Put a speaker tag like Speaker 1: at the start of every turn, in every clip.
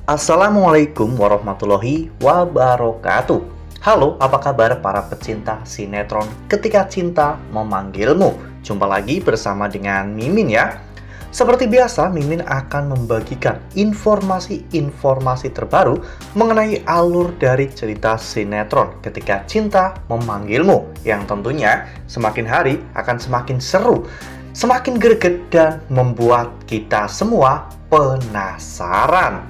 Speaker 1: Assalamualaikum warahmatullahi wabarakatuh. Halo, apa kabar para pecinta sinetron Ketika Cinta Memanggilmu? Jumpa lagi bersama dengan Mimin ya. Seperti biasa, Mimin akan membagikan informasi-informasi terbaru mengenai alur dari cerita sinetron Ketika Cinta Memanggilmu, yang tentunya semakin hari akan semakin seru, semakin greget, dan membuat kita semua penasaran.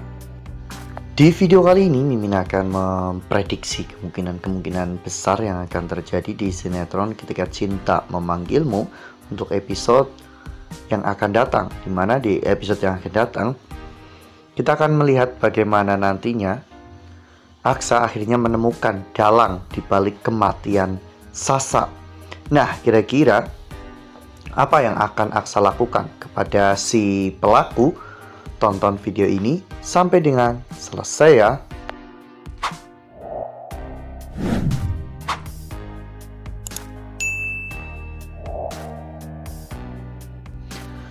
Speaker 1: Di video kali ini, Mimin akan memprediksi kemungkinan-kemungkinan besar yang akan terjadi di sinetron Ketika Cinta Memanggilmu untuk episode yang akan datang. Dimana di episode yang akan datang, kita akan melihat bagaimana nantinya Aksa akhirnya menemukan dalang di balik kematian Sasa. Nah, kira-kira apa yang akan Aksa lakukan kepada si pelaku? Tonton video ini sampai dengan selesai ya.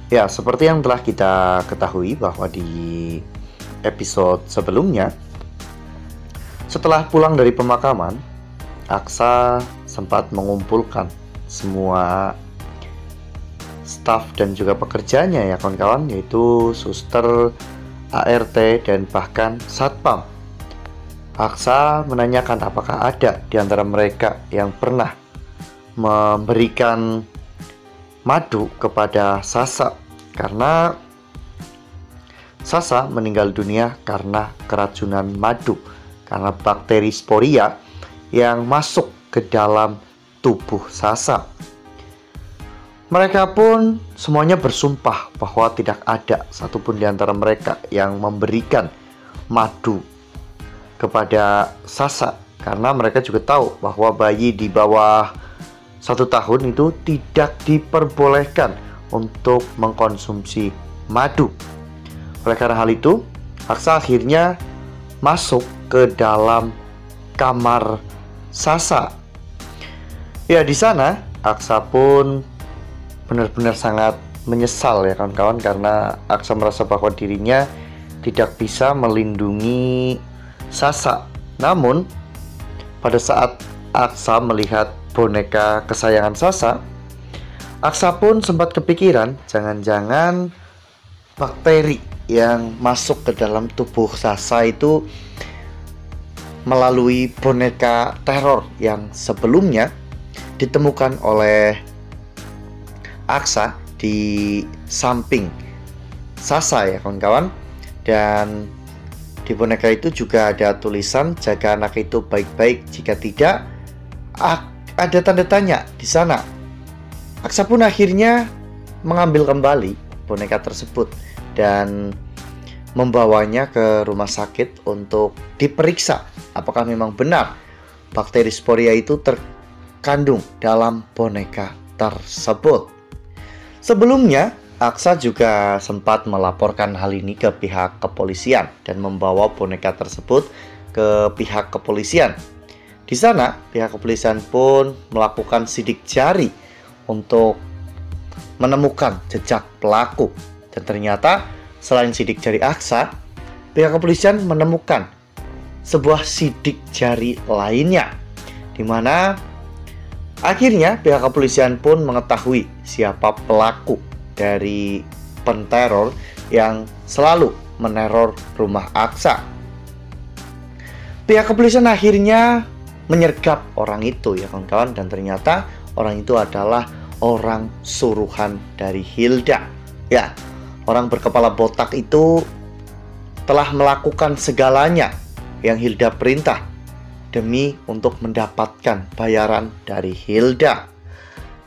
Speaker 1: Ya, seperti yang telah kita ketahui bahwa di episode sebelumnya, setelah pulang dari pemakaman, Aksa sempat mengumpulkan semua staf dan juga pekerjanya ya kawan-kawan, yaitu suster, ART, dan bahkan satpam. Aksa menanyakan apakah ada di antara mereka yang pernah memberikan madu kepada Sasa, karena Sasa meninggal dunia karena keracunan madu, karena bakteri sporia yang masuk ke dalam tubuh Sasa. Mereka pun semuanya bersumpah bahwa tidak ada satupun di antara mereka yang memberikan madu kepada Sasa, karena mereka juga tahu bahwa bayi di bawah 1 tahun itu tidak diperbolehkan untuk mengkonsumsi madu. Oleh karena hal itu, Aksa akhirnya masuk ke dalam kamar Sasa. Ya, di sana Aksa pun benar-benar sangat menyesal ya kawan-kawan, karena Aksa merasa bahwa dirinya tidak bisa melindungi Sasa. Namun pada saat Aksa melihat boneka kesayangan Sasa, Aksa pun sempat kepikiran jangan-jangan bakteri yang masuk ke dalam tubuh Sasa itu melalui boneka teror yang sebelumnya ditemukan oleh Aksa di samping Sasa ya kawan-kawan. Dan di boneka itu juga ada tulisan jaga anak itu baik-baik, jika tidak ada tanda tanya di sana. Aksa pun akhirnya mengambil kembali boneka tersebut dan membawanya ke rumah sakit untuk diperiksa apakah memang benar bakteri sporia itu terkandung dalam boneka tersebut. Sebelumnya, Aksa juga sempat melaporkan hal ini ke pihak kepolisian dan membawa boneka tersebut ke pihak kepolisian. Di sana, pihak kepolisian pun melakukan sidik jari untuk menemukan jejak pelaku. Dan ternyata, selain sidik jari Aksa, pihak kepolisian menemukan sebuah sidik jari lainnya, di mana akhirnya pihak kepolisian pun mengetahui siapa pelaku dari penteror yang selalu meneror rumah Aksa. Pihak kepolisian akhirnya menyergap orang itu ya kawan-kawan, dan ternyata orang itu adalah orang suruhan dari Hilda. Ya, orang berkepala botak itu telah melakukan segalanya yang Hilda perintah demi untuk mendapatkan bayaran dari Hilda.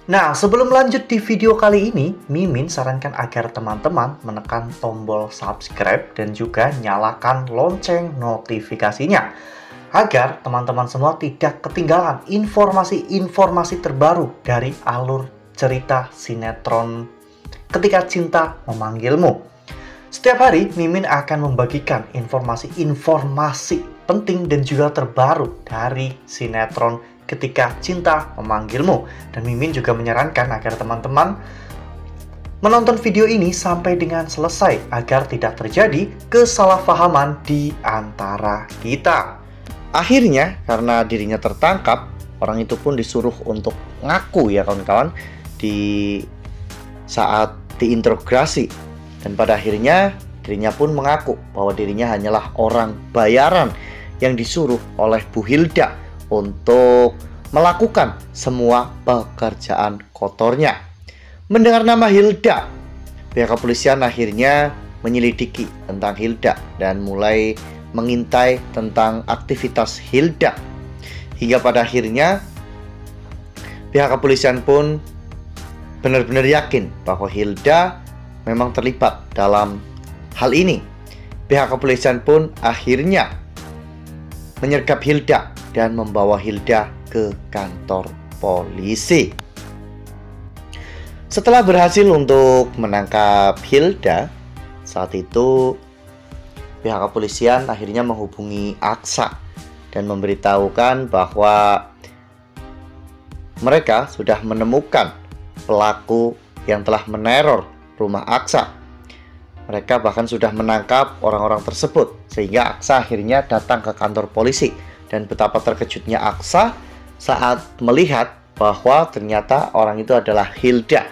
Speaker 1: Nah, sebelum lanjut di video kali ini, Mimin sarankan agar teman-teman menekan tombol subscribe dan juga nyalakan lonceng notifikasinya, agar teman-teman semua tidak ketinggalan informasi-informasi terbaru dari alur cerita sinetron Ketika Cinta Memanggilmu. Setiap hari, Mimin akan membagikan informasi-informasi penting dan juga terbaru dari sinetron Ketika Cinta Memanggilmu. Dan Mimin juga menyarankan agar teman-teman menonton video ini sampai dengan selesai agar tidak terjadi kesalahpahaman di antara kita. Akhirnya, karena dirinya tertangkap, orang itu pun disuruh untuk ngaku ya kawan-kawan di saat diinterogasi. Dan pada akhirnya dirinya pun mengaku bahwa dirinya hanyalah orang bayaran yang disuruh oleh Bu Hilda untuk melakukan semua pekerjaan kotornya. Mendengar nama Hilda, pihak kepolisian akhirnya menyelidiki tentang Hilda dan mulai mengintai tentang aktivitas Hilda. Hingga pada akhirnya pihak kepolisian pun benar-benar yakin bahwa Hilda memang terlibat dalam hal ini. Pihak kepolisian pun akhirnya menyergap Hilda dan membawa Hilda ke kantor polisi. Setelah berhasil untuk menangkap Hilda, saat itu pihak kepolisian akhirnya menghubungi Aksa dan memberitahukan bahwa mereka sudah menemukan pelaku yang telah meneror rumah Aksa. Mereka bahkan sudah menangkap orang-orang tersebut, sehingga Aksa akhirnya datang ke kantor polisi. Dan betapa terkejutnya Aksa saat melihat bahwa ternyata orang itu adalah Hilda.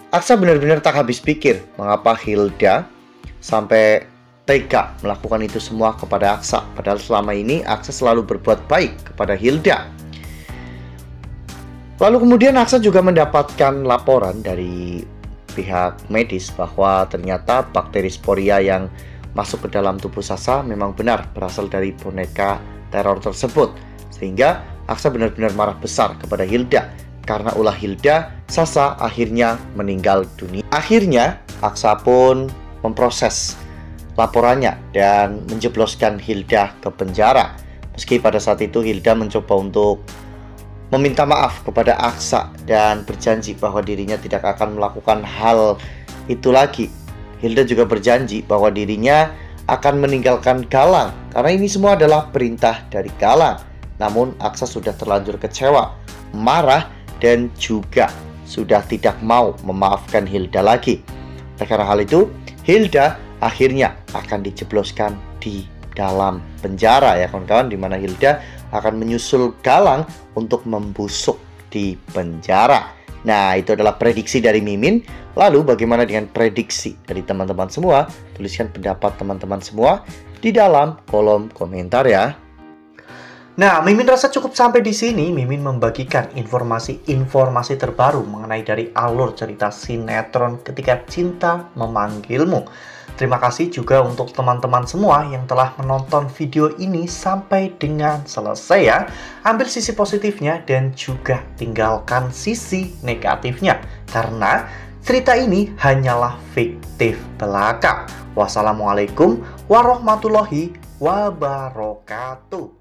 Speaker 1: Aksa benar-benar tak habis pikir mengapa Hilda sampai tega melakukan itu semua kepada Aksa. Padahal selama ini Aksa selalu berbuat baik kepada Hilda. Lalu kemudian Aksa juga mendapatkan laporan dari pihak medis bahwa ternyata bakteri sporia yang masuk ke dalam tubuh Sasa memang benar berasal dari boneka teror tersebut. Sehingga Aksa benar-benar marah besar kepada Hilda. Karena ulah Hilda, Sasa akhirnya meninggal dunia. Akhirnya Aksa pun memproses laporannya dan menjebloskan Hilda ke penjara. Meski pada saat itu Hilda mencoba untuk meminta maaf kepada Aksa dan berjanji bahwa dirinya tidak akan melakukan hal itu lagi. Hilda juga berjanji bahwa dirinya akan meninggalkan Galang karena ini semua adalah perintah dari Galang. Namun Aksa sudah terlanjur kecewa, marah, dan juga sudah tidak mau memaafkan Hilda lagi. Oleh karena hal itu, Hilda akhirnya akan dijebloskan di dalam penjara ya kawan-kawan, di mana Hilda akan menyusul Galang untuk membusuk di penjara. Nah, itu adalah prediksi dari Mimin. Lalu bagaimana dengan prediksi dari teman-teman semua? Tuliskan pendapat teman-teman semua di dalam kolom komentar ya. Nah, Mimin rasa cukup sampai di sini. Mimin membagikan informasi terbaru mengenai dari alur cerita sinetron Ketika Cinta Memanggilmu. Terima kasih juga untuk teman-teman semua yang telah menonton video ini sampai dengan selesai ya. Ambil sisi positifnya dan juga tinggalkan sisi negatifnya. Karena cerita ini hanyalah fiktif belaka. Wassalamualaikum warahmatullahi wabarakatuh.